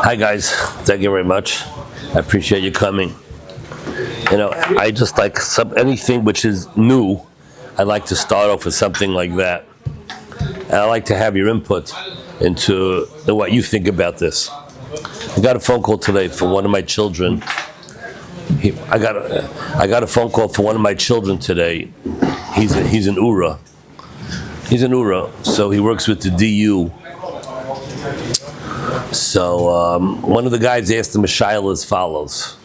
Hi guys, thank you very much. I appreciate you coming. I just like anything which is new. I like to start off with something like that, and I like to have your input into what you think about this. I got a phone call today for one of my children. I got a phone call for one of my children today. He's in Ura. He's in Ura, so he works with the DU. So one of the guys asked him a shaila as follows.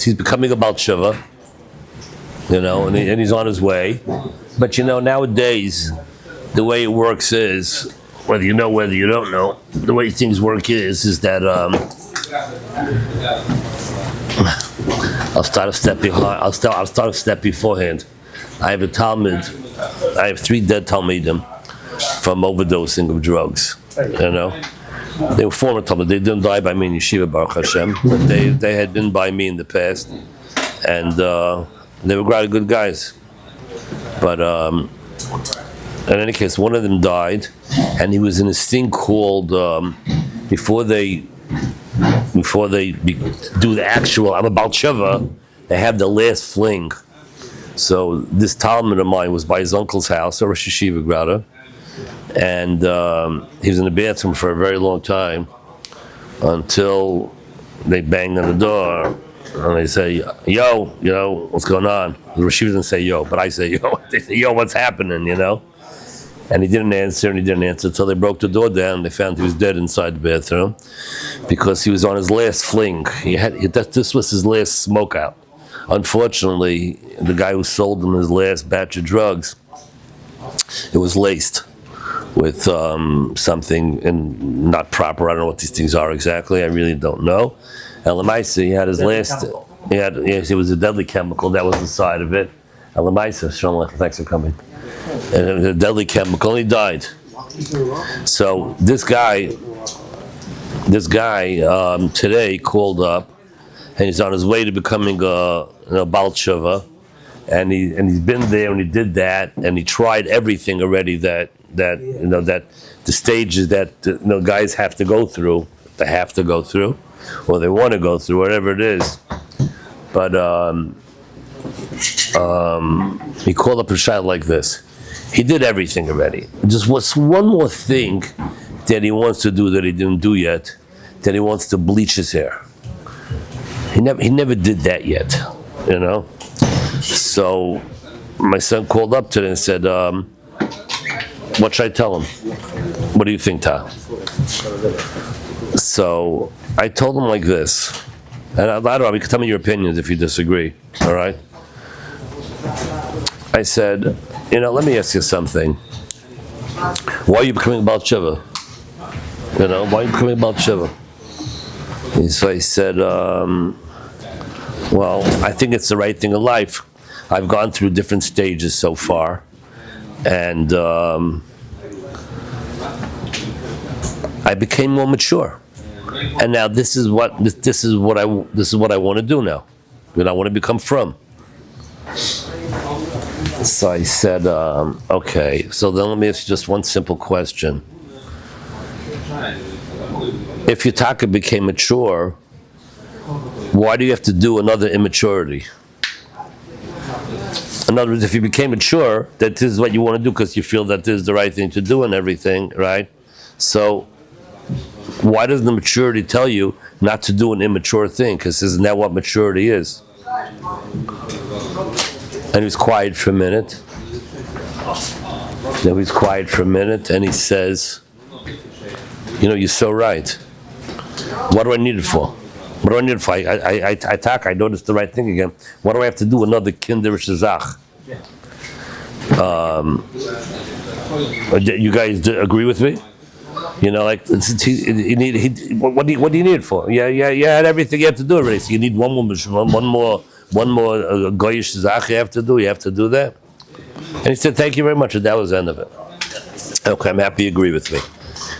He's becoming a Baal Tshuva, and he's on his way. But nowadays, the way it works is, whether you know, whether you don't know, the way things work is that I'll start a step behind. I'll start a step beforehand. I have a Talmud. I have 3 dead Talmidim from overdosing of drugs. They were former Talmud. They didn't die by me in yeshiva, Baruch Hashem, but they had been by me in the past, and they were quite good guys. But in any case, one of them died, and he was in this thing called before they do the actual I'm a Baal Tshuva, they have the last fling. So this Talmud of mine was by his uncle's house, a Rosh Yeshiva Grada, and he was in the bathroom for a very long time until they banged on the door and they say, "Yo, what's going on?" The Rosh Yeshiva doesn't say "yo," but I say "yo." They say, "Yo, what's happening?" And he didn't answer until they broke the door down and they found he was dead inside the bathroom because he was on his last fling. This was his last smoke out. Unfortunately, the guy who sold him his last batch of drugs, it was laced with something not proper. I don't know what these things are exactly. I really don't know. And Lamaisa, he had his last. It was a deadly chemical that was inside of it. And Lamaisa, Shalom, thanks for coming. And it was a deadly chemical. And he died. So this guy today called up, and he's on his way to becoming a Baal Tshuva, and he's been there and he did that, and he tried everything already that the stages that guys have to go through, or they want to go through, whatever it is. But he called up a shot like this. He did everything already. Just was one more thing that he wants to do that he didn't do yet. That he wants to bleach his hair. He never did that yet, So my son called up today and said, "What should I tell him? What do you think, Ta?" So I told him like this, and I don't know. You can tell me your opinions if you disagree. All right? I said, let me ask you something. Why are you becoming a Baal Tshuva? Why are you becoming a Baal Tshuva? So he said, well, I think it's the right thing in life. I've gone through different stages so far, and I became more mature. And now this is what I want to do now. I want to become from. So I said, okay. So then let me ask you just one simple question. If your taka became mature, why do you have to do another immaturity? In other words, if you became mature, that this is what you want to do because you feel that this is the right thing to do and everything, right? So why doesn't the maturity tell you not to do an immature thing? Because isn't that what maturity is? And he was quiet for a minute. Then he's quiet for a minute and he says, you're so right. What do I need it for? What do I need it for? I noticed the right thing again. What do I have to do? Another kinderish zach. You guys agree with me? What do you need it for? Yeah, you had everything you have to do already. So you need one more goyish zach you have to do. You have to do that. And he said, "Thank you very much." And that was the end of it. Okay, I'm happy you agree with me.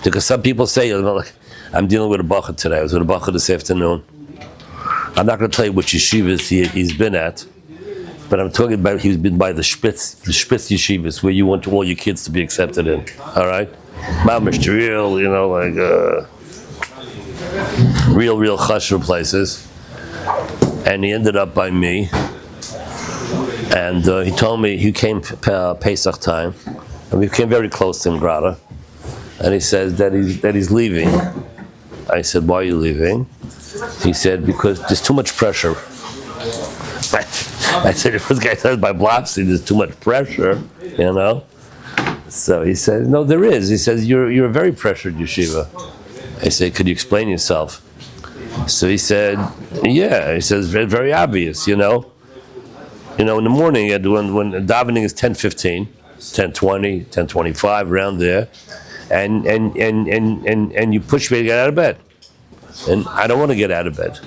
Because some people say, I'm dealing with a bacha today. I was with a bacha this afternoon. I'm not going to tell you which yeshivas he's been at, but I'm talking about he's been by the Spitz yeshivas, where you want all your kids to be accepted in. All right? mamish real, like real chashuv places. And he ended up by me. And he told me he came Pesach time, and we came very close to him, Grata. And he says that he's leaving. I said, "Why are you leaving?" He said, "Because there's too much pressure." I said, "If this guy says by Blobstein there's too much pressure, So he said, "No, there is." He says, "You're a very pressured yeshiva." I said, "Could you explain yourself?" So he said, "Yeah." He says, "Very, very obvious, in the morning when davening is 10:15, 10:20, 10:25, around there, and you push me to get out of bed, and I don't want to get out of bed,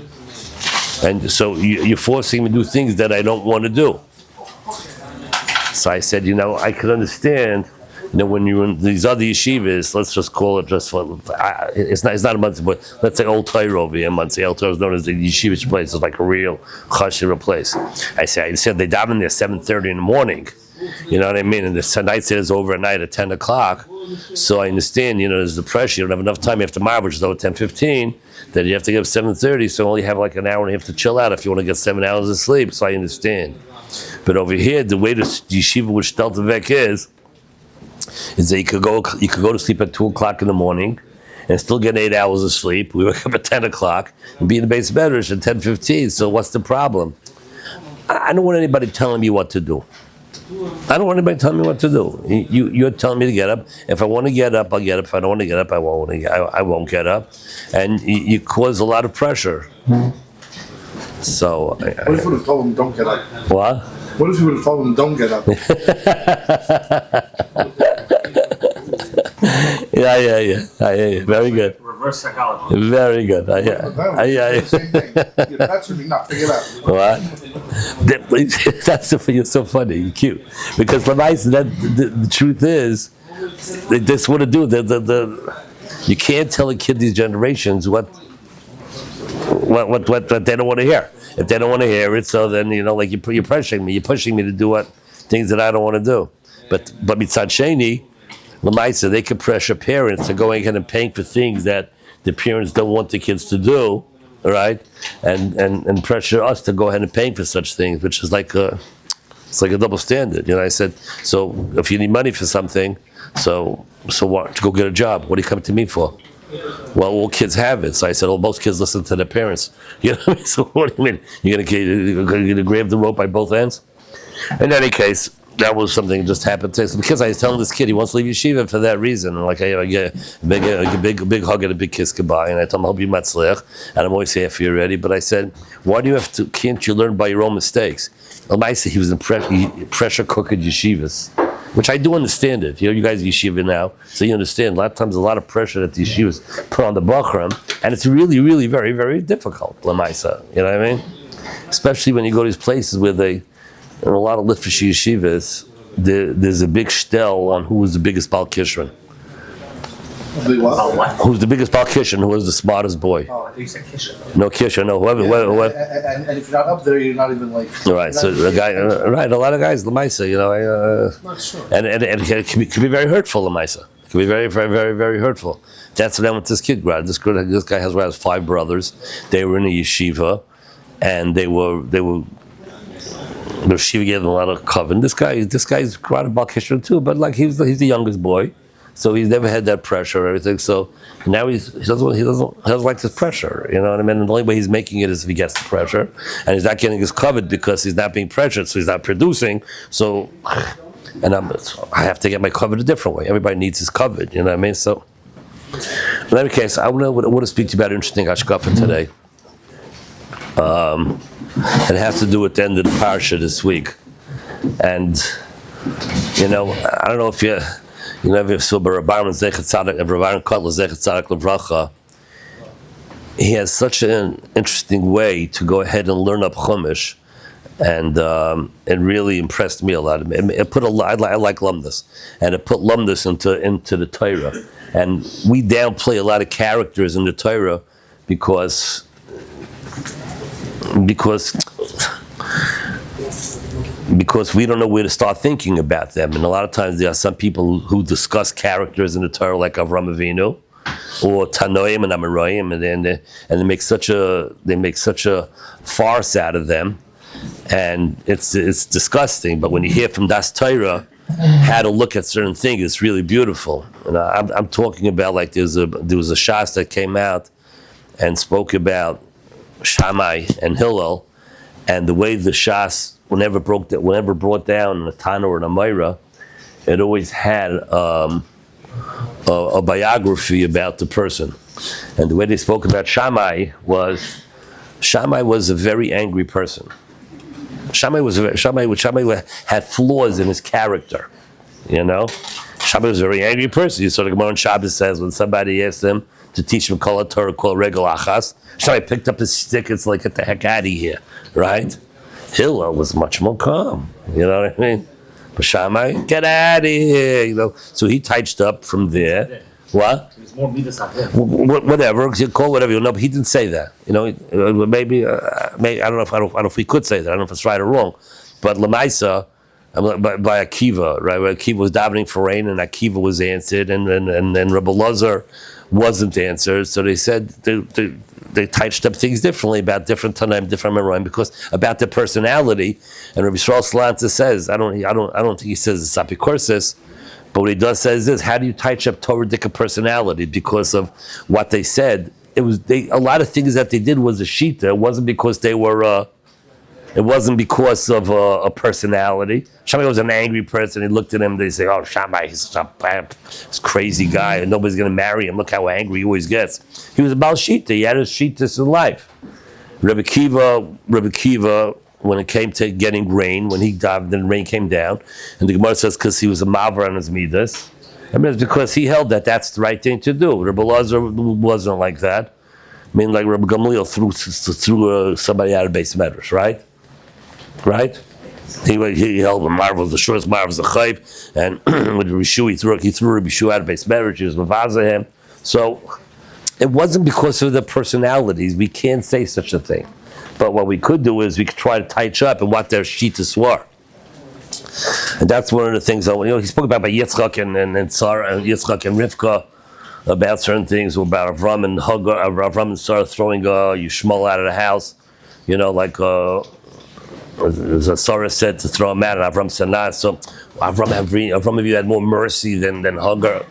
and so you're forcing me to do things that I don't want to do." So I said, I could understand. When you're in these other yeshivas, let's just call it it's not a Muncie, but let's say Old Torah over here in Muncie. Old Torah is known as the yeshivish place. It's like a real chashuv place. I said they daven there 7:30 in the morning. You know what I mean? And the night is over at night at 10 o'clock. So I understand, there's the pressure. You don't have enough time after Mav, which is over 10:15, that you have to get up 7:30, so you only have like an hour and a half to chill out if you want to get 7 hours of sleep. So I understand. But over here, the way the yeshiva with Steltevek is that you could go to sleep at 2 o'clock in the morning and still get 8 hours of sleep. We wake up at 10 o'clock and be in the Bais Medrash at 10:15. So what's the problem? I don't want anybody telling me what to do. I don't want anybody telling me what to do. You're telling me to get up. If I want to get up, I'll get up. If I don't want to get up, I won't get up. And you cause a lot of pressure. So. What if you would have told them don't get up? What? What if you would have told them don't get up? Yeah. Very good. Reverse psychology. Very good. Same thing. You're touching me, not to get up. What? You're so funny. You're cute. Because the truth is, this what to do. You can't tell a kid these generations what they don't want to hear. If they don't want to hear it, so then you're pressuring me. You're pushing me to do things that I don't want to do. But mitzad sheni, l'maisa, they can pressure parents to go ahead and paying for things that the parents don't want the kids to do, all right? And pressure us to go ahead and paying for such things, which is like a double standard. I said, so if you need money for something, so what? To go get a job. What do you come to me for? Well, all kids have it. So I said, most kids listen to their parents. You know what I mean? So what do you mean? You're going to grab the rope by both ends? In any case, that was something that just happened today. So because I was telling this kid he wants to leave yeshiva for that reason. And I get a big hug and a big kiss goodbye. And I told him, I hope you matzliach. And I'm always here for you already. But I said, why do you can't you learn by your own mistakes? I said he was in pressure cooker yeshivas. Which I do understand it. You guys are yeshiva now, so you understand. A lot of times, a lot of pressure that the yeshivas put on the bachram, and it's really, really very, very difficult. Lamaisa, you know what I mean? Especially when you go to these places where in a lot of litvish yeshivas, there's a big shtel on who is the biggest Bal Kishron. Who's the biggest Bal Kishron? Who is the smartest boy? Oh, I think you said Kishon. No Kishron, no whoever. And if you're not up there, you're not even like. Right. So the guy, right? A lot of guys, Lamaisa, Not sure. and it can be very hurtful, Lamaisa. It can be very, very, very, very hurtful. That's what happened with this kid. This guy has 5 brothers. They were in a yeshiva, and the yeshiva gave them a lot of coven. This guy's quite a Bal Kishron too, but like he's the youngest boy. So he's never had that pressure or everything. So now he doesn't like this pressure. You know what I mean? And the only way he's making it is if he gets the pressure, and he's not getting his covered because he's not being pressured, so he's not producing. So, I have to get my covered a different way. Everybody needs his covered. You know what I mean? So, in any case, I want to speak to you about an interesting hashkafa today. It has to do with the end of the parsha this week, and I don't know if you. If so, he has such an interesting way to go ahead and learn up Chumash, and it really impressed me a lot. It put I like lumdus, and it put lumdus into the Torah. And we downplay a lot of characters in the Torah because because we don't know where to start thinking about them. And a lot of times there are some people who discuss characters in the Torah like Avram Avinu or Tanoim and Amoraim, and they make such a farce out of them, and it's disgusting. But when you hear from Das Torah how to look at certain things, it's really beautiful. And I'm talking about, like, there was a Shas that came out and spoke about Shammai and Hillel, and the way the Shas whenever brought down a Tana or an Amira, it always had a biography about the person. And the way they spoke about Shammai was a very angry person. Shammai had flaws in his character, Shammai was a very angry person. You saw the Gemara on Shabbos says when somebody asked him to teach him Kol HaTorah called Regel Achas, Shammai picked up his stick. It's like, get the heck out of here, right? Hillel was much more calm, you know what I mean? But Shammai, get out of here, So he touched up from there. What? It was more midas him. Whatever, you call whatever but he didn't say that. Maybe I don't know if we could say that. I don't know if it's right or wrong. But Lamaisa, by Akiva, right? Where Akiva was davening for rain, and Akiva was answered, and Rabbi Lazar wasn't answered. So they said they touched up things differently about different Tanaim, different Memorim, because about their personality. And Rabbi Yisrael Slanta says, I don't think he says it's apikorsis, but what he does say is this: how do you touch up Torah Dika personality? Because of what they said, a lot of things that they did was a shita. It wasn't because they were. It wasn't because of a personality. Shammai was an angry person. He looked at him, they say, oh, Shammai, he's a crazy guy, and nobody's going to marry him. Look how angry he always gets. He was a Baal Shita. He had his Shitas in life. Rabbi Kiva, when it came to getting rain, when he died, then rain came down. And the Gemara says, because he was a Mavar on his Midas. I mean, it's because he held that that's the right thing to do. Rabbi Lazar wasn't like that. I mean, like Rabbi Gamliel threw somebody out of Bais Medrash, right? Right? He held the marvels, the shortest marvels, the chayv, and with Rabbi Shu, he threw Rabbi Shu out of Bais Medrash. He was mavaza him. So it wasn't because of the personalities. We can't say such a thing. But what we could do is we could try to touch up and what their shitas were. And that's one of the things that, he spoke about by Yitzchak and Sarah, and Yitzchak and Rivka, about certain things, about Avram and Hagar, Avram and Sarah throwing Yishmael out of the house, Sarah said to throw him out, and Avram said, nah. So Avram if you had more mercy than Hagar.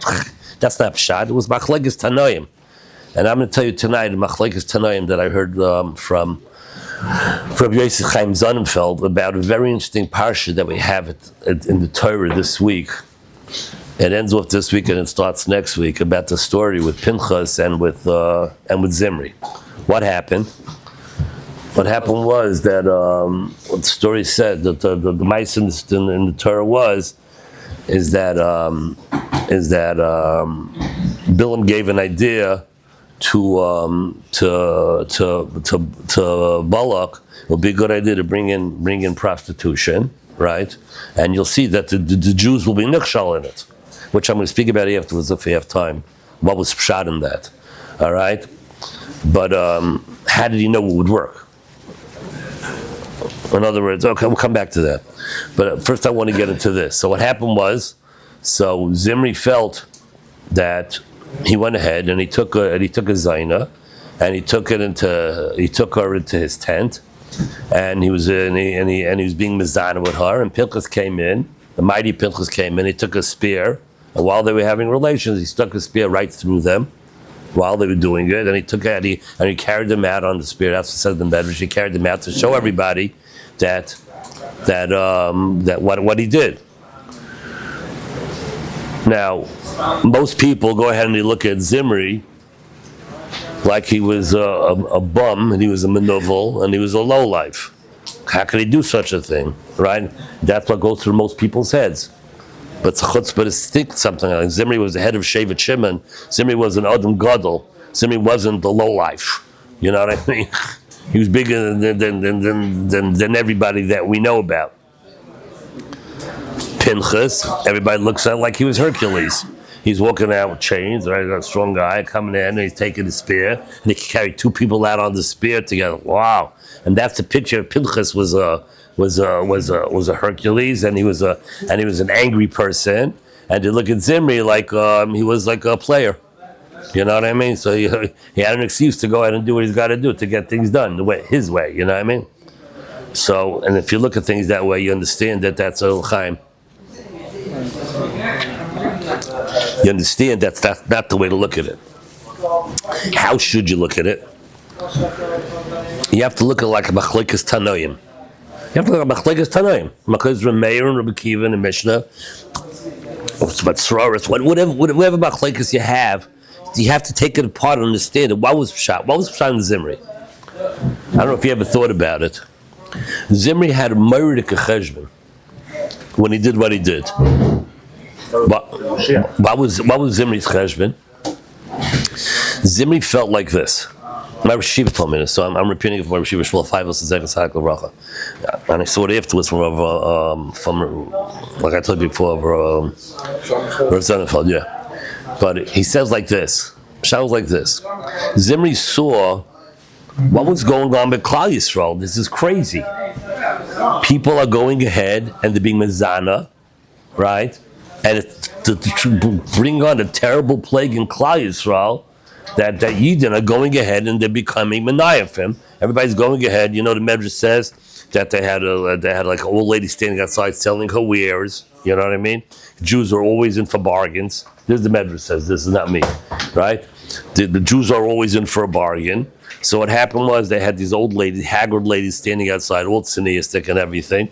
That's not pshat. It was machlekes Tanoim. And I'm going to tell you tonight, machlekes Tanoim that I heard from Rabbi Yosef Chaim Sonnenfeld about a very interesting parsha that we have in the Torah this week. It ends off this week and it starts next week, about the story with Pinchas and with Zimri. What happened? What happened was that what the story said, that the mice in the Torah is that Bilam gave an idea to Balak. It would be a good idea to bring in prostitution, right? And you'll see that the Jews will be nichshal in it, which I'm going to speak about afterwards if we have time. What was pshat in that? All right, but how did he know it would work? In other words, okay, we'll come back to that. But first I want to get into this. So what happened was, Zimri felt that he went ahead and he took a Zaina, and he took her into his tent, and he was being mizana with her, and Pinchas came in, the mighty Pinchas came in, he took a spear, and while they were having relations, he stuck a spear right through them while they were doing it, and he carried them out on the spear. That's what it says in the Medrash. He carried them out to show everybody that what he did. Now, most people go ahead and they look at Zimri like he was a bum, and he was a menovel, and he was a lowlife. How could he do such a thing, right? That's what goes through most people's heads. But chutzpah is think something like Zimri was the head of Shevet Shimon. Zimri was an Adam Gadol. Zimri wasn't the lowlife. You know what I mean? He was bigger than everybody that we know about. Pinchas, everybody looks at like he was Hercules. He's walking out with chains, right? A strong guy coming in, and he's taking a spear, and he can carry two people out on the spear together. Wow! And that's the picture. Pinchas was a was a Hercules, and he was an angry person, and they look at Zimri like he was like a player. You know what I mean? So he had an excuse to go ahead and do what he's got to do to get things done his way. You know what I mean? So, and if you look at things that way, you understand that that's Ohr Chaim. You understand that's not the way to look at it. How should you look at it? You have to look at like a Machlekes Tanoim. You have to look at Machlekes Tanoim. Machlekes Meir and Rabbi Kiva and Mishnah. Whatever Machlekes you have to take it apart and understand it. What was Pshat in Zimri? I don't know if you ever thought about it. Zimri had a Meirik Cheshbon when he did what he did. What was Zimri's Cheshbon? Zimri felt like this. My Shiva told me this, so I'm repeating it from my Shiva Shul 5 and I saw it afterwards from like I told you before, Sonnenfeld, yeah. But he says like this, sounds like this. Zimri saw what was going on with Klal Yisrael. This is crazy. People are going ahead and they're being mezana, right? And to bring on a terrible plague in Klal Yisrael, that Yidden are going ahead and they're becoming Menayafim. Everybody's going ahead. You know, the Medrash says that they had like an old lady standing outside selling her wares. You know what I mean? Jews are always in for bargains. This is the Medrash says. This is not me, right? The Jews are always in for a bargain. So what happened was they had these old ladies, haggard ladies, standing outside, all tzniistic and everything.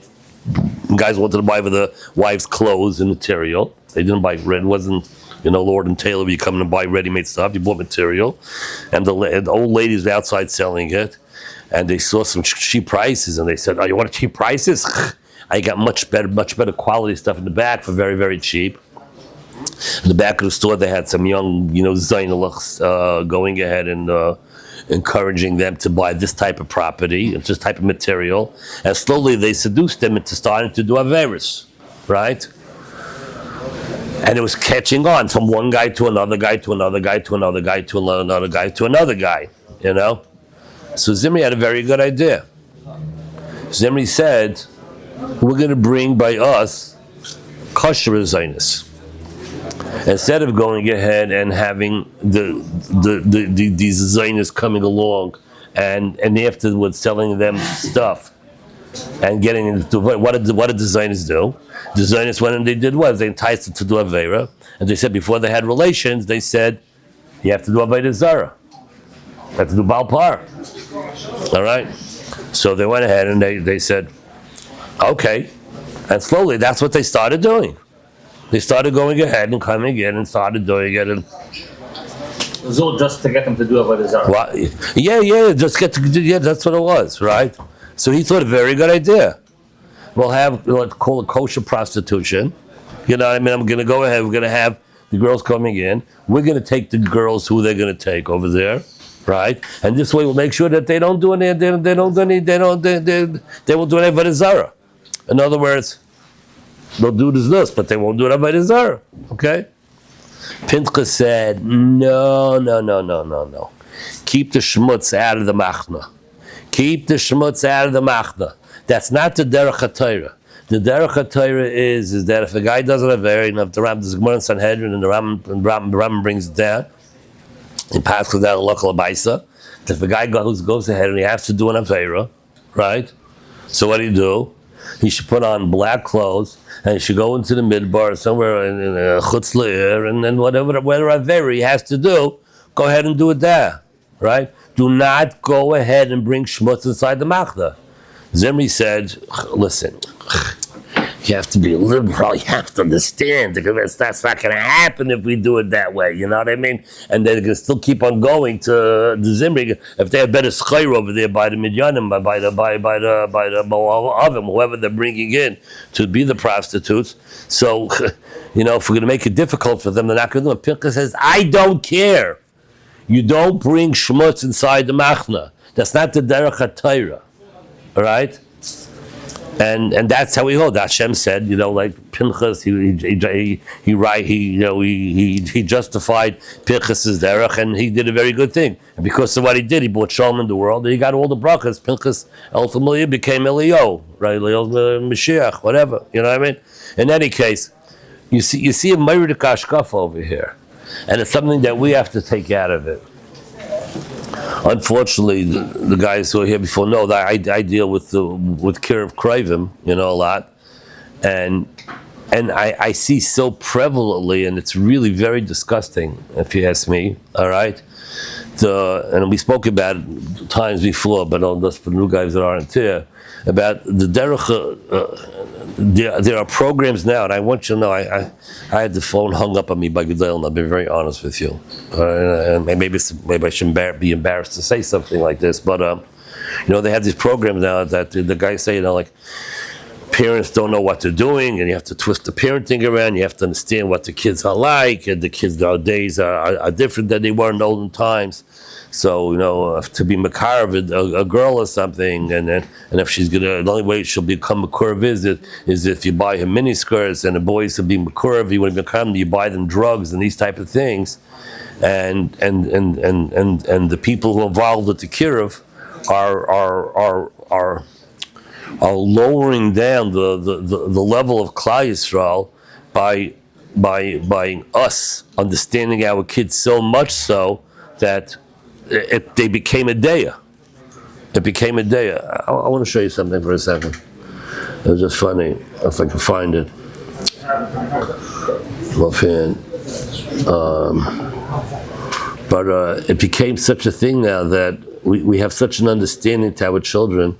Guys wanted to buy for the wives' clothes and material. They didn't buy red. It wasn't, Lord and Taylor, you come and buy ready-made stuff. You bought material. And the old ladies were outside selling it. And they saw some cheap prices. And they said, oh, you want cheap prices? I got much better quality stuff in the back for very, very cheap. In the back of the store, they had some young, Zainalachs going ahead and encouraging them to buy this type of property, this type of material. And slowly they seduced them into starting to do Averis, right? And it was catching on from one guy to another guy to another guy to another guy to another guy to another guy, So Zimri had a very good idea. Zimri said, we're going to bring by us kosher Zionist. Instead of going ahead and having these Zionists coming along and afterwards selling them stuff and getting into what did the Zionists do? The Zionists went and they did what? They enticed them to do Aveira. And they said before they had relations, they said, you have to do Aveira Zara. You have to do Baal Par. All right? So they went ahead and they said, okay. And slowly, that's what they started doing. They started going ahead and coming in and started doing it. And it was all just to get them to do Avodah Zarah. Well, that's what it was, right? So he thought a very good idea. Let's call it kosher prostitution. You know what I mean? I'm going to go ahead. We're going to have the girls coming in. We're going to take the girls who they're going to take over there, right? And this way we'll make sure that they won't do any Avodah Zarah. In other words, they'll do this, but they won't do it Avodah Zarah. Okay? Pinchas said, no. Keep the schmutz out of the machna. Keep the schmutz out of the machna. That's not the derech HaTorah. The derech HaTorah is that if a guy doesn't have very enough, the Gemara in Sanhedrin and the Rambam brings it down, he passes down a local abaisa, that if a guy goes ahead and he has to do an avera, right? So what do? He should put on black clothes and he should go into the midbar somewhere in Chutz Le'ir, and then whatever avera he has to do, go ahead and do it there, right? Do not go ahead and bring schmutz inside the machna. Zimri said, listen, you have to be liberal, you have to understand, because that's not going to happen if we do it that way, you know what I mean? And they're going to still keep on going to the Zimri. If they have better Scheiner over there by the Midyanim, by the Moavim, whoever they're bringing in to be the prostitutes. So, if we're going to make it difficult for them, they're not going to do it. Pinchas says, I don't care. You don't bring schmutz inside the machna. That's not the derech HaTorah. All right? and that's how we hold. Hashem said, like Pinchas, he justified Pinchas's derech, and he did a very good thing. And because of what he did, he brought shalom in the world, and he got all the brachas. Pinchas ultimately became Eliyahu, right? Eliyahu Mashiach, whatever. You know what I mean? In any case, you see a Meiridik Hashkafa over here, and it's something that we have to take out of it. Unfortunately, the guys who are here before know that I deal with Kiruv Kravim, a lot, and I see so prevalently, and it's really very disgusting, if you ask me. All right, and we spoke about it times before, but just for new guys that aren't here, about the derech. There are programs now, and I want you to know, I had the phone hung up on me by Gedel, and I'll be very honest with you. And maybe I shouldn't be embarrassed to say something like this, but they have these programs now that the guys say, like, parents don't know what they're doing, and you have to twist the parenting around. You have to understand what the kids are like, and the kids nowadays are different than they were in olden times. So, to be Makarav, a girl or something, and if she's the only way she'll become Makarav is if you buy her miniskirts, and the boys to be Makarav, you want to become, you buy them drugs and these type of things, and the people who are involved with the Kiruv are lowering down the level of Klal Yisrael by us understanding our kids so much so that they became a daya. It became a daya. I want to show you something for a second. It was just funny, if I can find it. But it became such a thing now that we have such an understanding to our children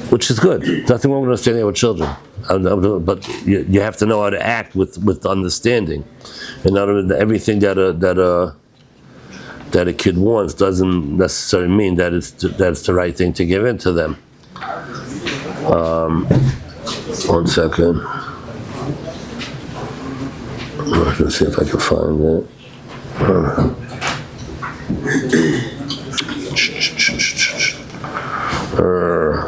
which is good. Nothing wrong with understanding our children. But you have to know how to act with understanding. In other words, everything that a kid wants doesn't necessarily mean that it's the right thing to give in to them. 1 second. Let's see if I can find it.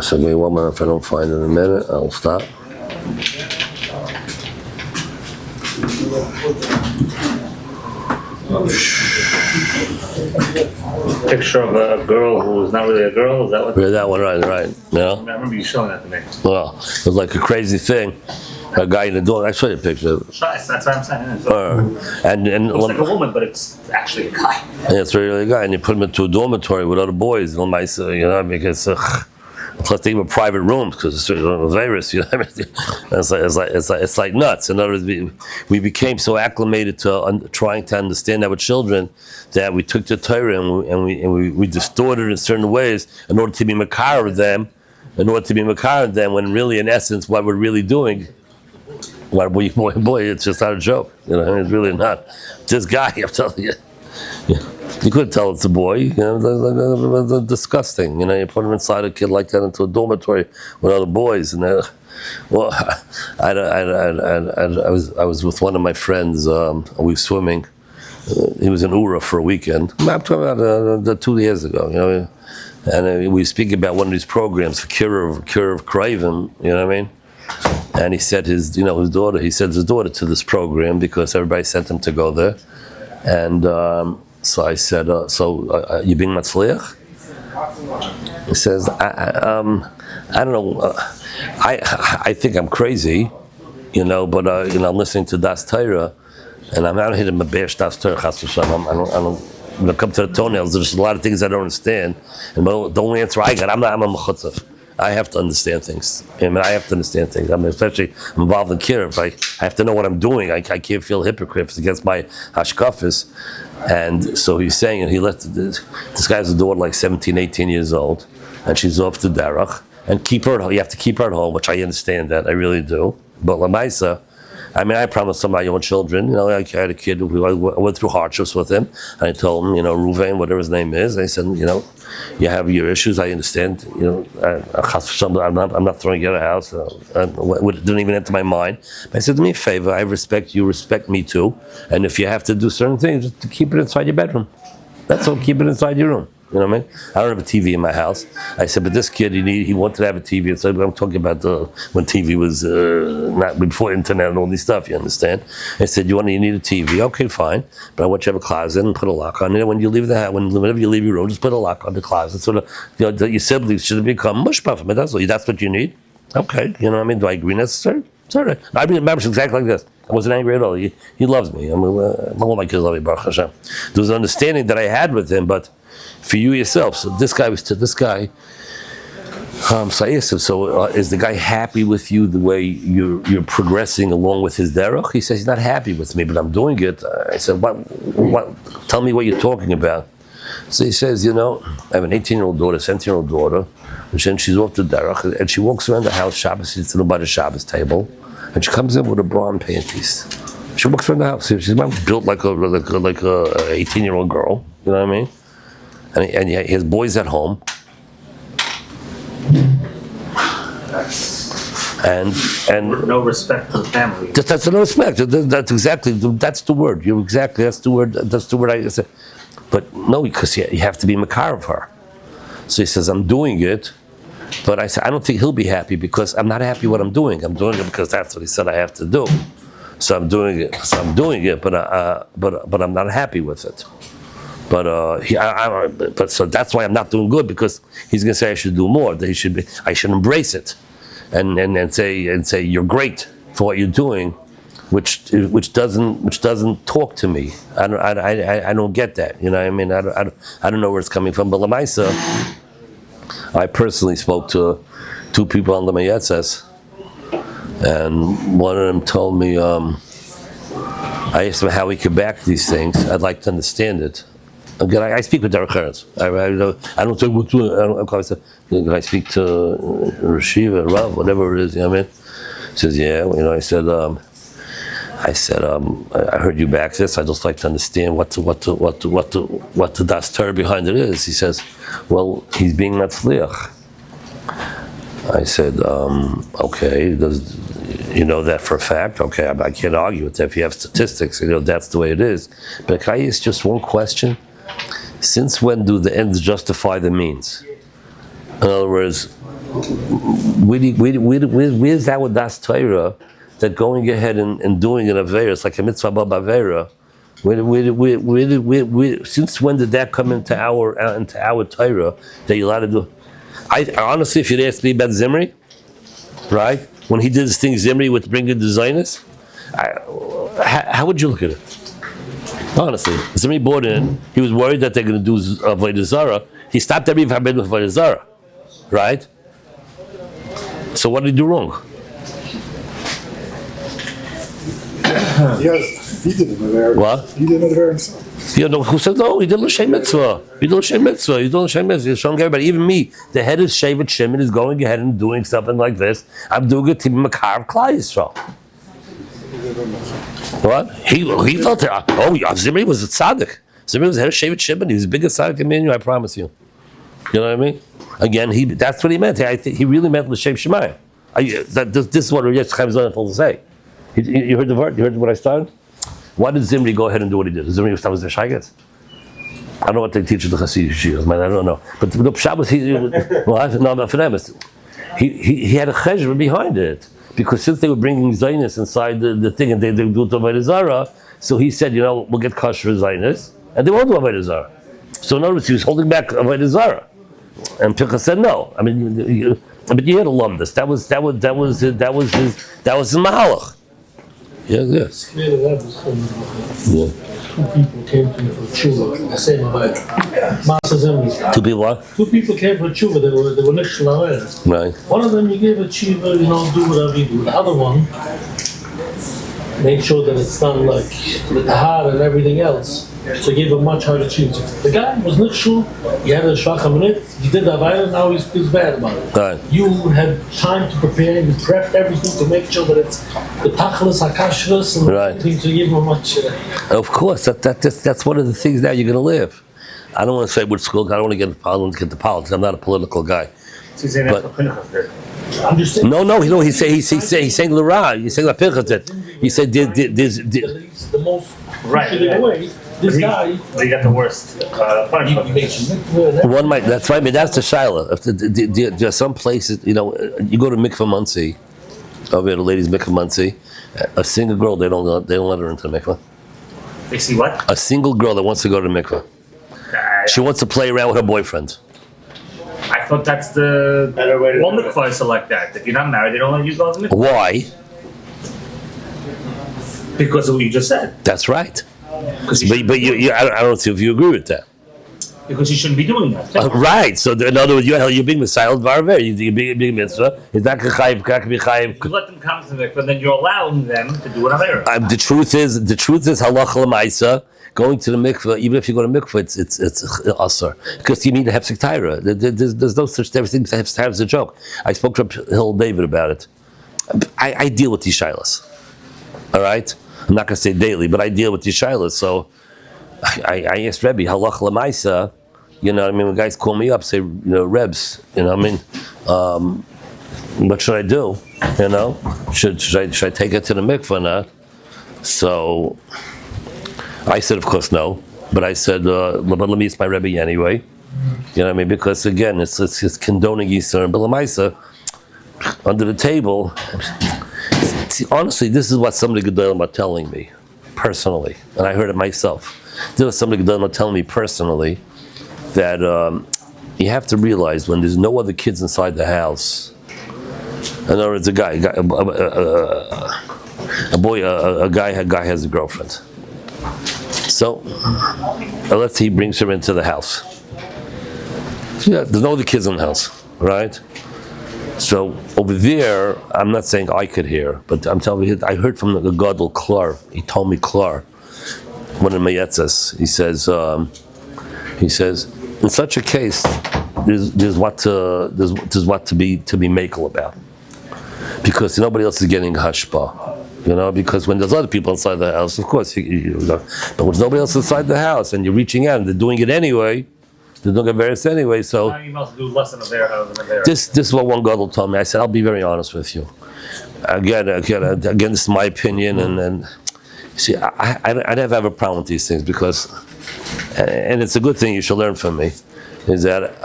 So give me 1 minute. If I don't find it in a minute, I'll stop. Picture of a girl who is not really a girl, is that what? Yeah, that one, right. I remember you showing that to me. Well, it was like a crazy thing. A guy in the door. I showed you a picture. That's what I'm saying. And it looks like a woman, but it's actually a guy. Yeah, it's really a guy, and you put him into a dormitory with other boys, because plus they have private rooms because it's a virus, It's like nuts. In other words, we became so acclimated to trying to understand our children that we took the Torah and we distorted it in certain ways in order to be makar of them, when really, in essence, what we're really doing. Boy, it's just not a joke. It's really not. This guy, I'm telling you, you couldn't tell it's a boy. It's disgusting. You put him inside a kid like that into a dormitory with other boys, and I was with one of my friends. We were swimming. He was in Ura for a weekend. I'm talking about 2 years ago. And we were speaking about one of these programs for Kiruv Kravim. You know what I mean? And he said his daughter to this program because everybody sent him to go there. And so I said, you being matzliach? He says, I don't know. I think I'm crazy, but I'm listening to Das Torah, and I'm not hitting my bear Das Torah. I don't. When it comes to the toenails, there's a lot of things I don't understand. And the only answer I got, I'm a mechutzav. I have to understand things. I have to understand things. Especially I'm involved in kiruv. I have to know what I'm doing. I can't feel hypocrite against my hashkafis. And so he's saying, and he let this guy's a daughter like 17, 18 years old, and she's off to Derech, and keep her at home. You have to keep her at home, which I understand that. I really do. But Lamaisa, I promised some of my own children, I had a kid who I went through hardships with him, and I told him, Ruvain, whatever his name is, I said, you have your issues, I understand, I'm not throwing you out of the house, it didn't even enter my mind. But I said, do me a favor, I respect you, respect me too, and if you have to do certain things, just keep it inside your bedroom. That's all, keep it inside your room. You know what I mean? I don't have a TV in my house. I said, but this kid, he wanted to have a TV. So I'm talking about when TV was not before internet and all these stuff. You understand? I said, you need a TV? Okay, fine. But I want you to have a closet and put a lock on it. And when you leave the house, whenever you leave your room, just put a lock on the closet so that your siblings should become mushpah from it. That's what you need. Okay, you know what I mean? Do I agree necessary? It's all right. I mean, it's exactly like this. I wasn't angry at all. He loves me. I mean, all my kids love me, Baruch Hashem. There was an understanding that I had with him, but for you yourself. So this guy so I asked him, is the guy happy with you the way you're progressing along with his derech? He says he's not happy with me, but I'm doing it. I said, what? Tell me what you're talking about. So he says, I have an 18-year-old daughter, 17-year-old daughter, and she's off to derech, and she walks around the house, Shabbos, sits by the Shabbos table, and she comes in with a bra and panties. She walks around the house. She's built like a 18-year-old girl. You know what I mean? And he has boys at home. And no respect for the family. That's no respect. That's the word. That's the word I said. But no, because you have to be makar of her. So he says, I'm doing it. But I said, I don't think he'll be happy because I'm not happy what I'm doing. I'm doing it because that's what he said I have to do. So I'm doing it. But I'm not happy with it. But so that's why I'm not doing good, because he's going to say I should do more. That I should embrace it, and say you're great for what you're doing, which doesn't talk to me. I don't get that. You know what I mean? I don't know where it's coming from. But Lamaisa, I personally spoke to two people on the Mayetzes, and one of them told me, I asked him how he could back these things. I'd like to understand it. Again, I speak with Derek Eretz. I don't say what to. Can I speak to Rashiva, Rav, whatever it is? You know what I mean? He says, yeah. I said, I heard you back this. I'd just like to understand what the das Torah behind it is. He says, well, he's being matzliach. I said, okay. You know that for a fact? Okay, I can't argue with that. If you have statistics, that's the way it is. But can I ask just one question? Since when do the ends justify the means? In other words, where's that with das Torah that going ahead and doing an avera, it's like a mitzvah bab avera? Since when did that come into our Torah that you're allowed to do? I honestly, if you'd ask me about Zimri, right, when he did this thing Zimri with bringing designers, how would you look at it? Honestly, Zimri bought in. He was worried that they're going to do avodah zara. He stopped every forbidden with avodah zara, right? So what did he do wrong? Yes, he did it there. What? He did it there himself. You know, who said no? He did l'shem mitzvah. He did l'shem mitzvah. He did l'shem mitzvah. He's showing everybody, even me, the head of Shevet Shimon is going ahead and doing something like this. I'm doing it to be makar of Klal Yisrael. What? He thought that, Zimri was a tzaddik. Zimri was the head of Shevet Shimon. He was the biggest tzaddik in Menu, I promise you. You know what I mean? Again, that's what he meant. I think he really meant l'shem Shammai. This is what Rabbi Chaim is unable to say. You heard the word? You heard what I started? Why did Zimri go ahead and do what he did? Zimri was the Shaigas. I don't know what they teach at the Hasidic Yeshivas, man. I don't know. But the Pshat was no, for them, he had a cheshbon behind it, because since they were bringing Zionist inside the thing and they do it to avodah zara, so he said, we'll get kosher Zionist, and they won't do avodah zara. So in other words, he was holding back avodah zara, and Pinchas said no. I mean, but you had to love this. That was his mahalach. Yes. Yeah, that was Yeah. Two people came to me for tshuva, the same way. Master Zimri. Two people what? Two people came for tshuva, they were nishla. Right. One of them you gave a tshuva, do whatever you do. The other one, make sure that it's done like the tahar and everything else. So he gave a much harder tshuva. The guy was nishla, he had a shvacha minute, he did the avayah, now he feels bad about it. Right. You had time to prepare, you prepped everything to make sure that it's the tachlis, hakashras, and right. everything, so you give him a much... Of course, that's one of the things now you're going to live. I don't want to say which school, I don't want to get into politics. I'm not a political guy. But, I'm just saying. No. He's saying Lara. He's saying La Pinchas did. He said there's the most Right, pushing it yeah. away. This guy, They got the worst punishment. he makes a mikveh and One might. That's right. I mean, that's the shaila. If there are some places, you go to mikveh Muncie, over at a ladies' mikveh Muncie, a single girl they don't let her into the mikveh. They see what? A single girl that wants to go to mikveh. She wants to play around with her boyfriend. I thought that's the Better way to all do it. mikvahs are like that. If you're not married, they don't let you go to the mikvah. Why? Because of what you just said. That's right. Because you, But I don't see if you agree with that. because you shouldn't be doing that. Right. So in other words, you're being mitzvah varver. You're being mitzvah. It's not chayiv. You let them come to the mikvah, then you're allowing them to do whatever. The truth is halacha l'maisa. Going to the mikveh, even if you go to mikveh, it's asur because you need to have sektaira. There's no such thing as sektaira. It's a joke. I spoke to Hill David about it. I deal with these shilas. All right, I'm not going to say daily, but I deal with these shilas. So I asked Rabbi halacha l'maisa. You know what I mean? When guys call me up, say, Rebs, what I mean? What should I do? Should I take it to the mikveh or not? So I said, of course, no. But I said, but let me ask my Rebbe anyway. You know what I mean? Because again, it's condoning Yisrael and B'lamaisa under the table. See, honestly, this is what somebody Gedolim are telling me personally, and I heard it myself. This was somebody Gedolim are telling me personally that you have to realize when there's no other kids inside the house. In other words, a guy has a girlfriend. So, let's say he brings her into the house. Yeah, there's no other kids in the house, right? So over there, I'm not saying I could hear, but I'm telling you, I heard from the Gadol Klar. He told me Klar, one of the Mayetzes. He says, in such a case, there's what to be makel about, because nobody else is getting hashpa. Because when there's other people inside the house, of course, but when there's nobody else inside the house and you're reaching out and they're doing it anyway, they're doing it various anyway, so... Now you must do less than a bear than a bear. This is what one Gadol told me. I said, I'll be very honest with you. Again, this is my opinion, and see, I never have a problem with these things because, and it's a good thing you should learn from me, is that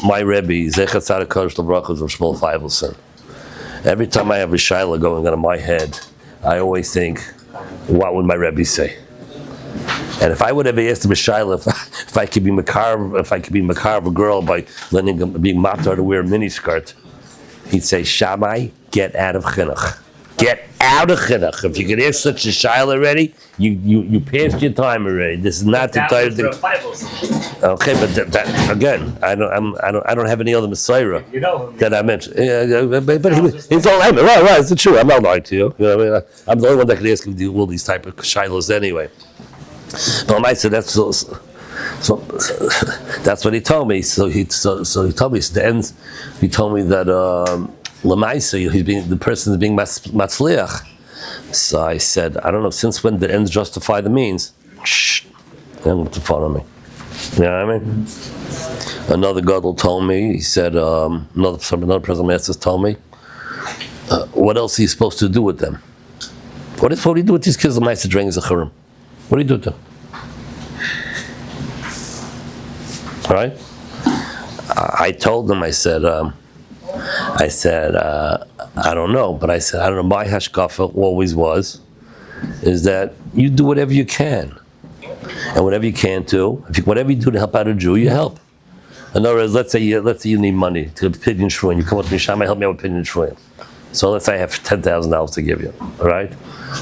my Rebbe, Zechat Tzaddik Kodesh L'Brachos of Shmuel Feivelson, every time I have a shaila going on in my head, I always think, what would my Rebbe say? And if I would have asked him a shaila, if I could be makar of a girl by letting him being matar to wear a miniskirt, he'd say, Shammai, get out of chinuch. Get out of chinuch. If you can ask such a shaila already, you passed your time already. This is not the time to. Okay, but that again, I don't have any other Messiah that I mentioned. But he's all right. It's true. I'm not lying to you. What I mean? I'm the only one that can ask him to do all these type of shilas anyway. But I said that's what he told me. So he told me. So the end, he told me that Lamaisa, the person is being matzliach. So I said, I don't know, since when did ends justify the means? Shh, don't to follow me. You know what I mean? Another Gadol told me, he said, another person Masters told me, what else are you supposed to do with them? What do you do with these kids that might during Zacharim? What do you do with them? All right? I told them, I said, I don't know, but I said, I don't know, my hashkafa always was, is that you do whatever you can. And whatever you can't do, whatever you do to help out a Jew, you help. In other words, let's say you need money to pidyon shvuyim. You come up to me, Shammai, help me out with pidyon shvuyim. So let's say I have $10,000 to give you, all right?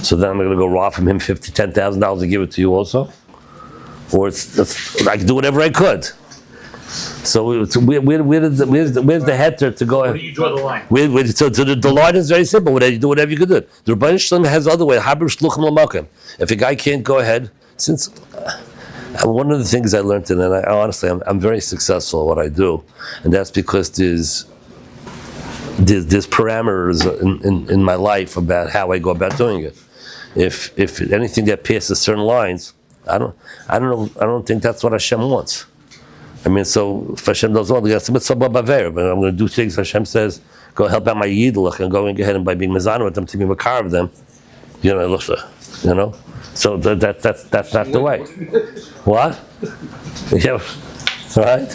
So then I'm going to go rob from him $10,000 to give it to you also? Or I can do whatever I could. So where's the heter to go? Where do you draw the line? So the line is very simple. You do whatever you can do. The Rabbi Shalom has the other way. If a guy can't go ahead, since one of the things I learned, and honestly, I'm very successful at what I do, and that's because there's parameters in my life about how I go about doing it. If anything that passes certain lines, I don't think that's what Hashem wants. I mean, so if Hashem does all, but I'm going to do things Hashem says, go help out my yidlach and go ahead and by being mezana with them to be makar of them, it looks like. you know. So that's not the way. What? Yeah, right.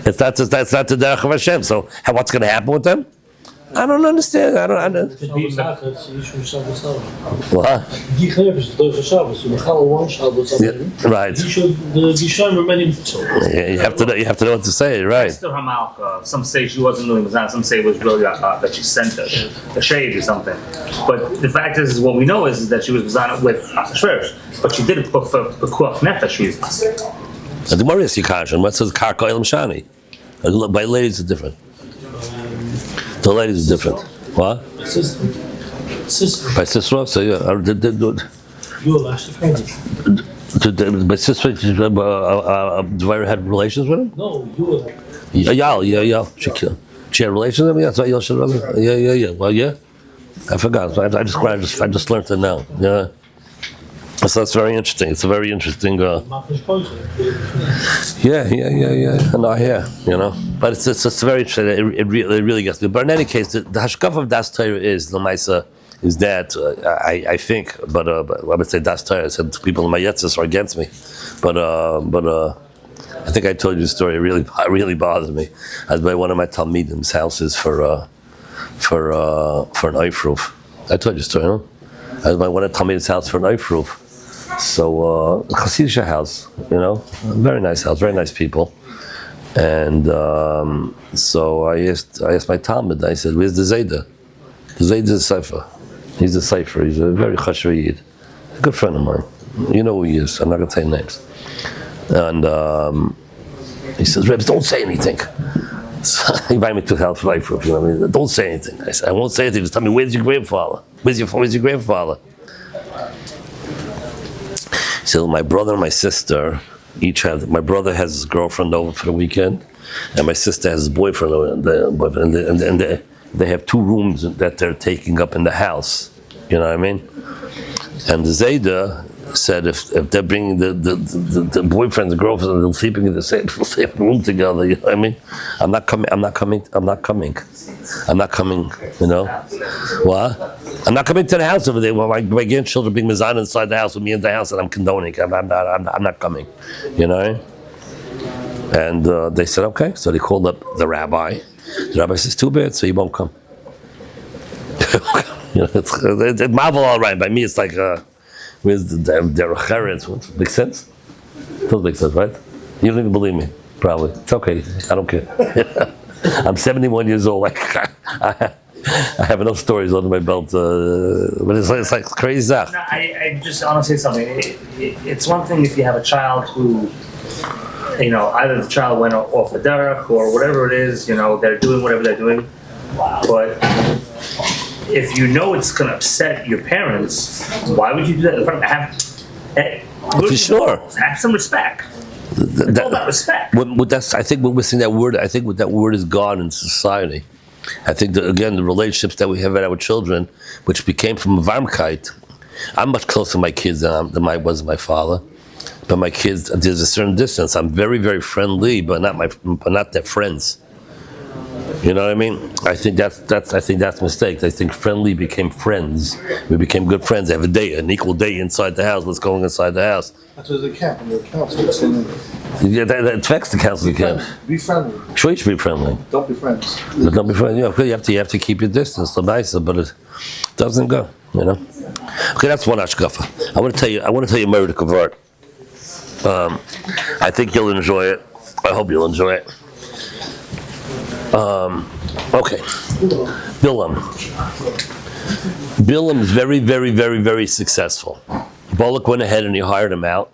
That's not the derech of Hashem. So what's going to happen with them? I don't understand. I don't. What? Right. Yeah, you have to know what to say, right? Still her mouth. Some say she wasn't doing Mizan, some say it was really that she sent a shade or something. But the fact is what we know is that she was Mizan with Ashresh, but she did it for Pekuach Nefesh reasons. The Gemara is Yikashan. What says Karka Elam Shani? By ladies are different. The ladies are different. What? Sister. By sister, so yeah. You're last friend. My sister, Dwyer had relations with him? No, you were. Yeah. She had relations with him? Yeah, that's right. Yeah. Well, yeah. I forgot. I just learned it now. Yeah. So that's very interesting. It's a very interesting. Yeah. No, yeah, you know. But it's very interesting. It really gets me. But in any case, the hashkafa of Das Torah is the Maisa is that I think. But I would say Das Torah. I said people in my yetzis are against me. But I think I told you the story. It really bothers me. I was by one of my talmidim's houses for an eifruf. I told you the story, huh? I was by one of talmidim's house for an eifruf. So, Chassidish house, you know, very nice house, very nice people. And so I asked my Talmud, I said, where's the Zayda? The Zayda is a Sefer. He's a Sefer, he's a very Chashva Yid. A good friend of mine. You know who he is, I'm not going to say names. And he says, Rebs, don't say anything. So he invited me to help for life, you know what I mean? Don't say anything. I said, I won't say anything, just tell me, where's your grandfather? Where's your grandfather? So my brother and my sister each have. My brother has his girlfriend over for the weekend, and my sister has his boyfriend over. And they have 2 rooms that they're taking up in the house. You know what I mean? And the Zayda said if they're bringing the boyfriend and girlfriend, they're sleeping in the same room together. You know what I mean? I'm not coming. You know what? I'm not coming to the house over there. Well, my grandchildren being mizan inside the house with me in the house, and I'm condoning. I'm not coming. You know. And they said okay. So they called up the rabbi. The rabbi says too bad, so he won't come. You know, it's marvel all right. By me, it's like where's the derech? Makes sense? Doesn't make sense, right? You don't even believe me, probably. It's okay. I don't care. I'm 71 years old. I have enough stories under my belt, but it's like crazy stuff. No, I just want to say something. It's one thing if you have a child who, you know, either the child went off the derech or whatever it is, you know, they're doing whatever they're doing. But if you know it's going to upset your parents, why would you do that in front of them? For sure. Have some respect. It's all about respect. I think we're missing that word. I think that word is gone in society. I think that, again, the relationships that we have with our children, which became from varmkeit. I'm much closer to my kids than I was my father. But my kids, there's a certain distance. I'm very, very friendly, but not their friends. You know what I mean? I think that's mistakes. I think friendly became friends. We became good friends. They have an equal day inside the house. What's going inside the house? That's what they camp in your council. Yeah, that affects the council camp. Be friendly. Sure, you should be friendly. Don't be friends. But don't be friendly. Yeah, you have to keep your distance, but it doesn't go. You know. Okay, that's one ashkafa. I want to tell you a murder to convert. I think you'll enjoy it. I hope you'll enjoy it. Okay. Bilam is very, very, very, very successful. Balak went ahead and he hired him out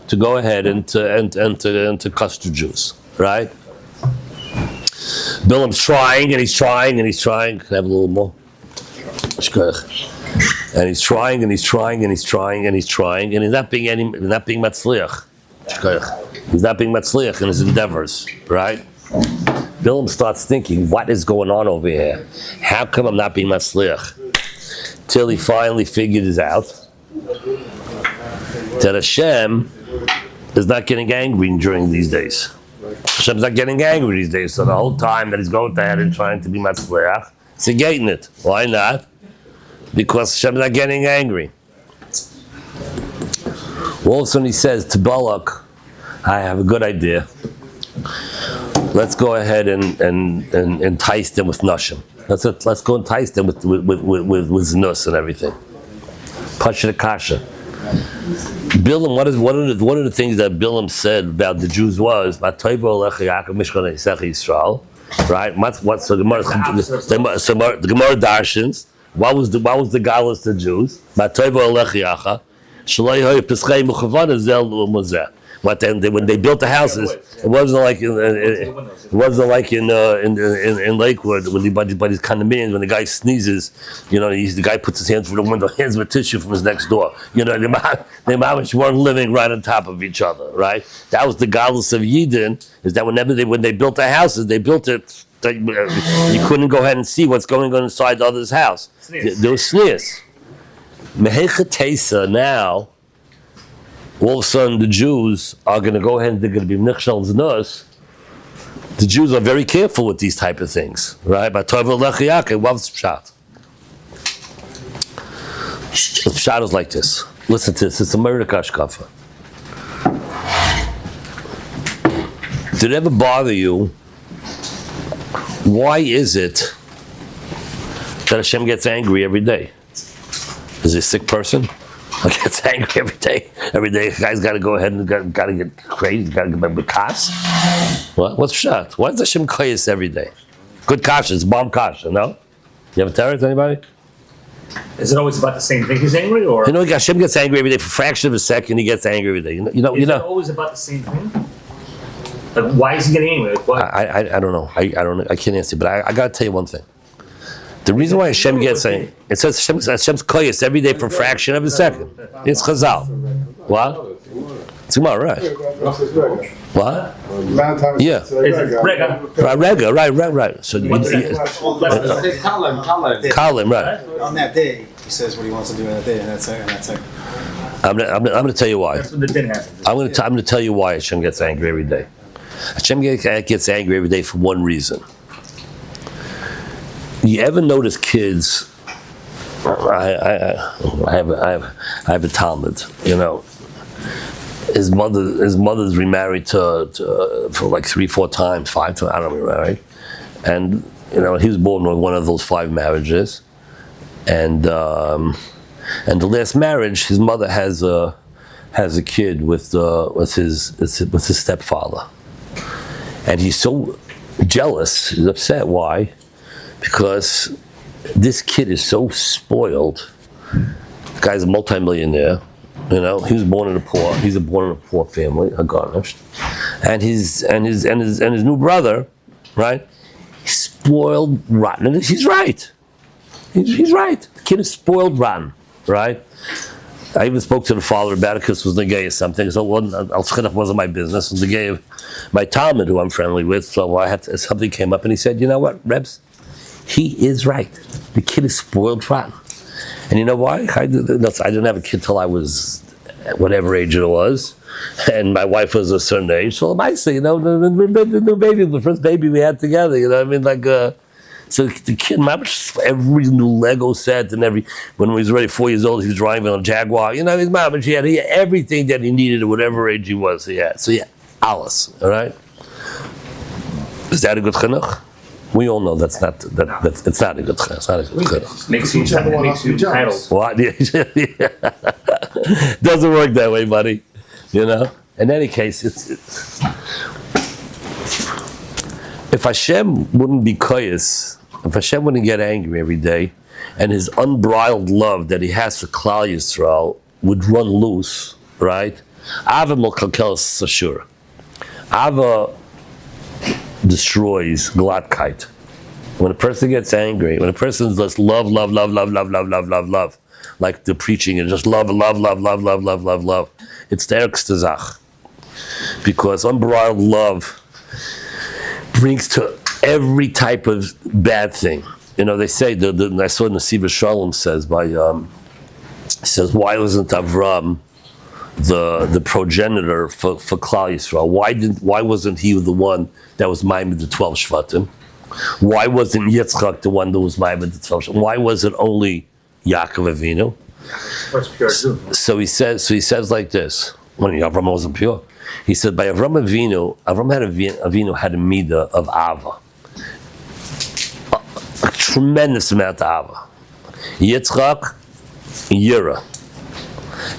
to go ahead and to custard juice, right? Bilam's trying and he's trying and he's trying. Can I have a little more? And he's trying and he's trying and he's trying and he's trying and he's not being matzliach. He's not being matzliach in his endeavors, right? Bilam starts thinking, what is going on over here? How come I'm not being matzliach? Till he finally figures out that Hashem is not getting angry during these days. Hashem's not getting angry these days. So the whole time that he's going ahead and trying to be matzliach, he's negating it. Why not? Because Hashem's not getting angry. All of a sudden he says to Balak, I have a good idea. Let's go ahead and entice them with Nashim. Let's go entice them with Znus and everything. Pasha Kasha. Bilam, what are the things that Bilam said about the Jews was, right? What's the Gemara? The Gemara darshins. What was the galus to Jews? When they built the houses, it wasn't like in Lakewood when anybody's condominiums, when the guy sneezes, the guy puts his hands through the window, hands with tissue from his next door. They weren't living right on top of each other, right? That was the galus of Yidden, is that when they built the houses, they built it. You couldn't go ahead and see what's going on inside the other's house. There was sneers. Mehechatesa now. All of a sudden, the Jews are going to go ahead and they're going to be nichshal znus. The Jews are very careful with these type of things, right? But Tov Lechiyake, what's pshat? The pshat is like this. Listen to this. It's a murder kashkafa. Did it ever bother you? Why is it that Hashem gets angry every day? Is he a sick person? Like gets angry every day. Every day, the guy's got to go ahead and got to get crazy. Got to get bekas. What? What's shot? Why does Hashem koyes every day? Good kasha. It's bomb kasha. No. You have a terror? Anybody? Is it always about the same thing? He's angry, or Hashem gets angry every day for a fraction of a second. He gets angry every day. Is it always about the same thing? Like, why is he getting angry? Like, what? I don't know. I don't know. I can't answer. But I got to tell you one thing. The reason why Hashem gets angry, it says Hashem's koyes every day for a fraction of a second. It's Chazal. What? It's Gemara, right? What? Yeah. Rega, right. So Kalim, right. On that day, he says what he wants to do on that day, and that's it. I'm going to tell you why. That's when the din happens. I'm going to tell you why Hashem gets angry every day. Hashem gets angry every day for one reason. You ever notice kids? I have a Talmud. His mother's remarried to for like 3-4 times, 5 times. I don't know, right? And he was born with one of those 5 marriages, and the last marriage, his mother has a kid with his stepfather, and he's so jealous. He's upset. Why? Because this kid is so spoiled. The guy's a multimillionaire. He was born in a poor. He's born in a poor family, a garnished, and his new brother, right? He's spoiled rotten. And he's right. He's right. The kid is spoiled rotten, right? I even spoke to the father about it because it was the gay or something. So Al-Scheiner wasn't my business. It was the gay of my Talmud, who I'm friendly with. So something came up, and he said, "You know what, Rebs? He is right. The kid is spoiled rotten." And you know why? I didn't have a kid till I was whatever age it was, and my wife was a certain age. So I say, the new baby, the first baby we had together. So the kid, every new Lego set and when he was already 4 years old, he was driving a Jaguar. His mom, he had everything that he needed at whatever age he was. He had. So yeah, Alice. All right. Is that a good chinuch? We all know that's not it's not a good chinuch. It's not a good chinuch. Makes you entitled. What? Doesn't work that way, buddy. In any case, if Hashem wouldn't be koyes, if Hashem wouldn't get angry every day, and his unbridled love that he has for Klal Yisrael would run loose, right? Ava Mokalkel Sashur. Ava destroys glatkite. When a person gets angry, when a person just love, like the preaching and just love, it's the ärgste Zach. Because unbridled love brings to every type of bad thing. They say, I saw Nasiva Shalom says, says, why wasn't Avram the progenitor for Klal Yisrael? Why wasn't he the one that was maimed the 12 Shvatim? Why wasn't Yitzchak the one that was maimed the 12 Shvatim? Why was it only Yaakov Avinu? What's pure too? So he says like this. When Avram wasn't pure, he said by Avram Avinu had a midah of Ava, a tremendous amount of Ava. Yitzchak, Yira.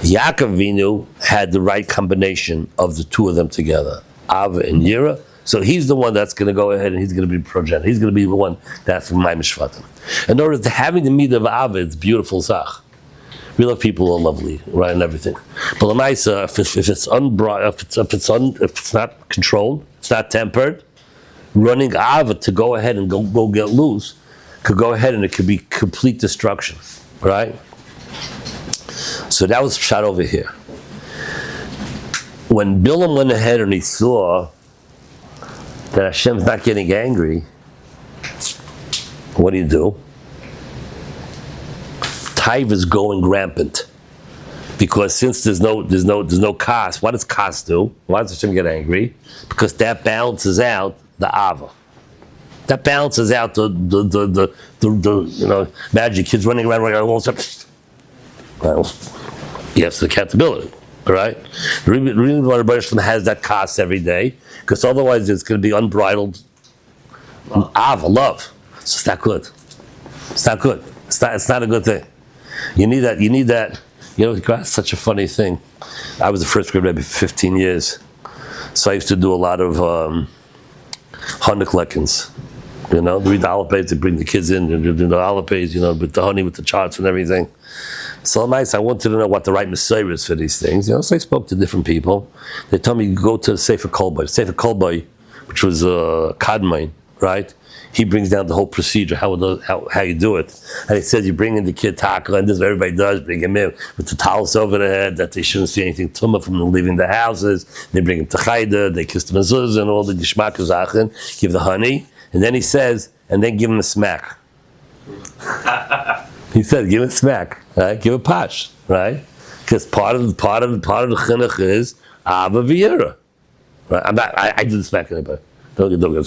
Yaakov Avinu had the right combination of the two of them together, Ava and Yira. So he's the one that's going to go ahead and he's going to be progenitor. He's going to be the one that's from my Mishvatim. In order to having the midah of Ava, it's beautiful zach. We love people who are lovely, right, and everything. But Lamaisa, if it's not controlled, it's not tempered, running Ava to go ahead and go get loose could go ahead and it could be complete destruction, right? So that was shot over here. When Bilam went ahead and he saw that Hashem's not getting angry, what do? Taiva is going rampant because since there's no kas, what does kas do? Why does Hashem get angry? Because that balances out the ava. That balances out the magic kids running around like all stuff. Well, he has the accountability, all right? The reason has that kas every day because otherwise it's going to be unbridled ava love. So it's not good. It's not good. It's not a good thing. You need that. It's such a funny thing. I was the first grade Rabbi for 15 years. So I used to do a lot of Hanukkah. Read the Aleph Beis, they bring the kids in, and do the Aleph Beis, with the honey, with the charts and everything. So nice, I wanted to know what the right Messiah is for these things. So I spoke to different people. They told me, go to Sefer Kolboy. Sefer Kolboy, which was Kadmain, right? He brings down the whole procedure, how you do it. And he says you bring in the kid taka, and this is what everybody does, bring him in with the towels over their head, that they shouldn't see anything tumah from them leaving the houses. They bring him to chayda, they kiss the mezuzah and all the gishmak zachen, give the honey, and then he says, and then give him a smack. He said, give him a smack, right? Give a pash, right? Because part of the chinuch is Abba V'yira. Right? I didn't smack anybody. Don't go,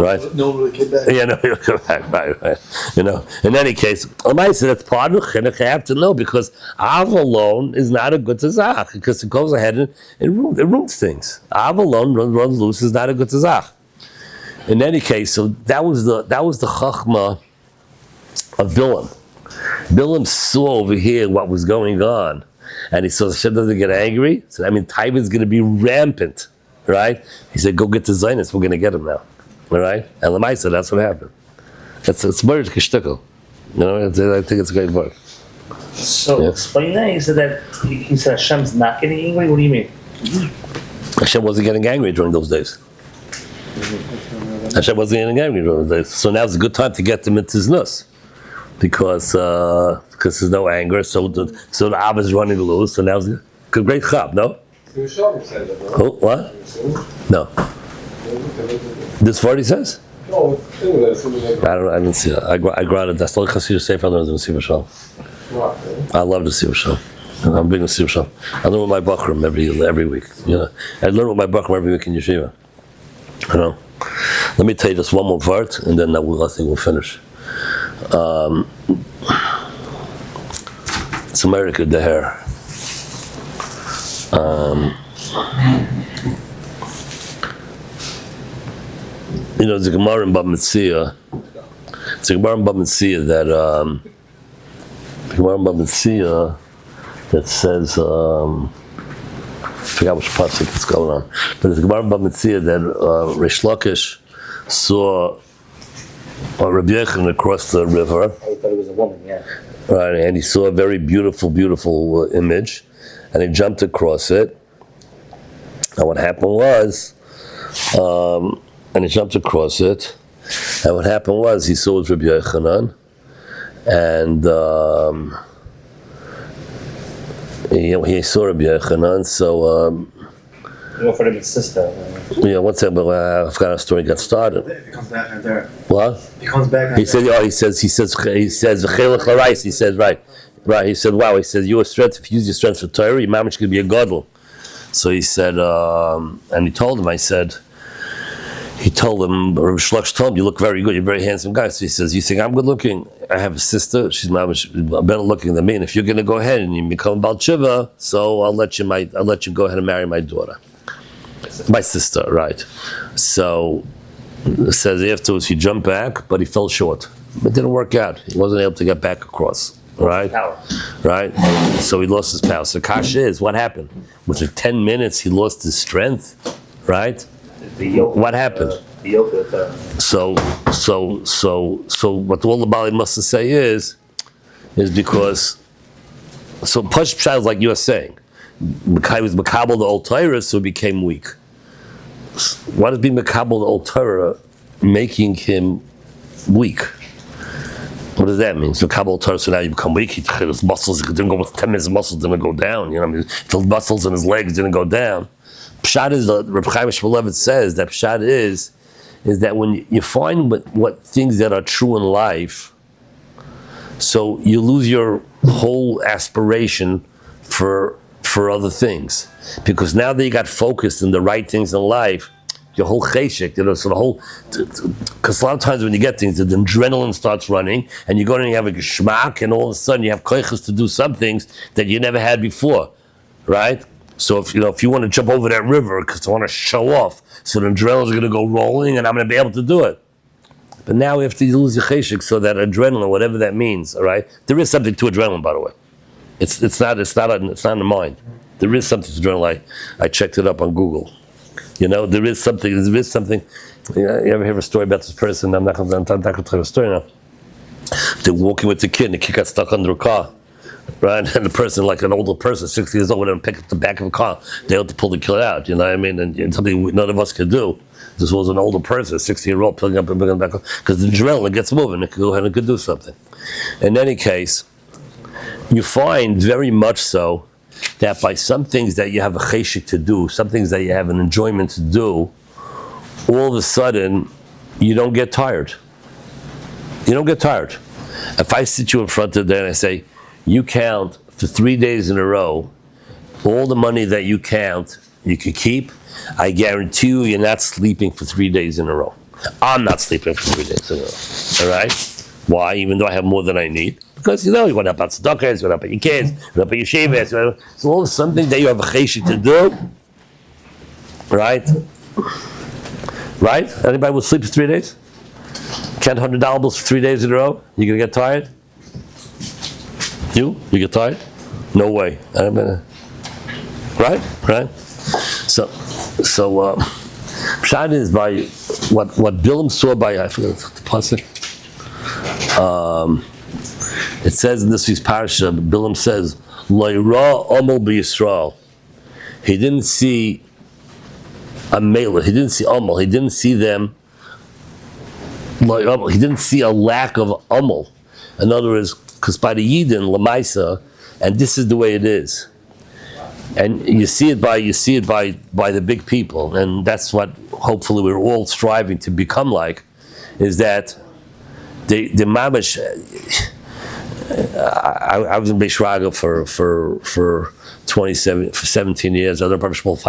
right? No one came back. Yeah, no, you'll come back, right. In any case, I said that's part of the chinuch I have to know because Av alone is not a good tzach because it goes ahead and it ruins things. Av alone runs loose is not a good tzach. In any case, so that was the chachma of Bilam. Bilam saw over here what was going on, and he saw Hashem doesn't get angry. So Taiva is going to be rampant. Right? He said, go get the Zionist, we're going to get him now. All right? And Lamaisa, that's what happened. It's word kishtukel. I think it's a great word. So, explain that. He said Hashem's not getting angry? What do you mean? Hashem wasn't getting angry during those days. Hashem wasn't getting angry during those days. So now's a good time to get them into his nus. Because there's no anger, so the Abba is running loose, so now's a great chab, no? Oh, what? No. This word he says? I didn't see it. I got it. That's all I see the safe. I learned in Siva Shal. I love the Siva Shal. I'm big in Siva Shal. I learn with my Bachram every week. I learn with my Bachram every week in Yeshiva. Let me tell you just one more word, and then I think we'll finish. It's America, the hair. There's a Gemara in Bab Metzia. It's a Gemara in Bab Metzia that says, I forgot which pasuk it's going on, but it's a Gemara in Bab Metzia that Reish Lakish saw Rabbi Yechon across the river. I thought it was a woman, yeah. Right, and he saw a very beautiful image, and he jumped across it. And what happened was, and he jumped across it, and what happened was he saw it was Rabbi Yochanan, and he saw Rabbi Yochanan, so You offered him his sister. one second, but I forgot how the story got started. He comes back right there. What? He comes back. He said, he says, V'chelech l'rais. He says, right. He said, wow. He said, your strength. If you use your strength for Torah, your mamish could be a gadol. So he said, and he told him. he told him, or Shlosh told him, you look very good, you're a very handsome guy. So he says, you think I'm good looking? I have a sister, she's better looking than me, and if you're going to go ahead and you become Baal Tshuva, so I'll let you go ahead and marry my daughter. My sister, right. So it says afterwards he jumped back, but he fell short. It didn't work out. He wasn't able to get back across. Right? Power. Right? So he lost his power. So Kasha is, what happened? Within 10 minutes he lost his strength, right? What happened? So what all the Bali must say is because, so Push Pshat like you're saying, he was Makabal the old Torah, so he became weak. What does being Makabal the old Torah making him weak? What does that mean? So Kabbalah Torah, so now you become weak. His muscles didn't go with 10 minutes. His muscles didn't go down. You know, what I mean, the muscles in his legs didn't go down. Pshat is, Rabbi Chaim Shmulevitz says that Pshat is that when you find what things that are true in life, so you lose your whole aspiration for other things, because now that you got focused on the right things in life, your whole cheshek, you know, so the whole, because a lot of times when you get things, the adrenaline starts running, and you go in and you have a geschmack, and all of a sudden you have koiches to do some things that you never had before, right? So if you want to jump over that river because you want to show off, so the adrenaline's going to go rolling, and I'm going to be able to do it. But now we have to lose your cheshek, so that adrenaline, whatever that means, all right? There is something to adrenaline, by the way. It's not in the mind. There is something to adrenaline. I checked it up on Google. You know, there is something. You ever hear a story about this person? I'm not going to tell you a story now. They're walking with the kid, and the kid got stuck under a car, right? And the person, like an older person, 60 years old, went and picked up the back of a car. They had to pull the kid out. You know what I mean? And something none of us could do. This was an older person, 60-year-old, picking up and bringing back, because the adrenaline gets moving. It could go ahead and could do something. In any case, you find very much so that by some things that you have a cheshik to do, some things that you have an enjoyment to do, all of a sudden, you don't get tired. You don't get tired. If I sit you in front of there and I say, you count for 3 days in a row, all the money that you count, you could keep, I guarantee you're not sleeping for 3 days in a row. I'm not sleeping for 3 days in a row. All right? Why? Even though I have more than I need. Because, you want to help out tzedakahs, you want to help out your kids, you want to help out your shavers. So all something that you have a cheshik to do, right? Right? Anybody will sleep for 3 days? Count $100 bills for 3 days in a row? You gonna get tired? You get tired? No way. Right? So, Pshat is by what Bilam saw by, I forget the pasuk. It says in this week's Parsha, Bilam says, Lo'ira Amol b'Yisrael. He didn't see a Melech, he didn't see Amol, he didn't see them, he didn't see a lack of Amol. In other words, because by the Yidin, Lamaisa, and this is the way it is. And you see it by the big people, and that's what hopefully we're all striving to become like, is that the mamash. I was in Beis Raga for 17 years. Other Parshas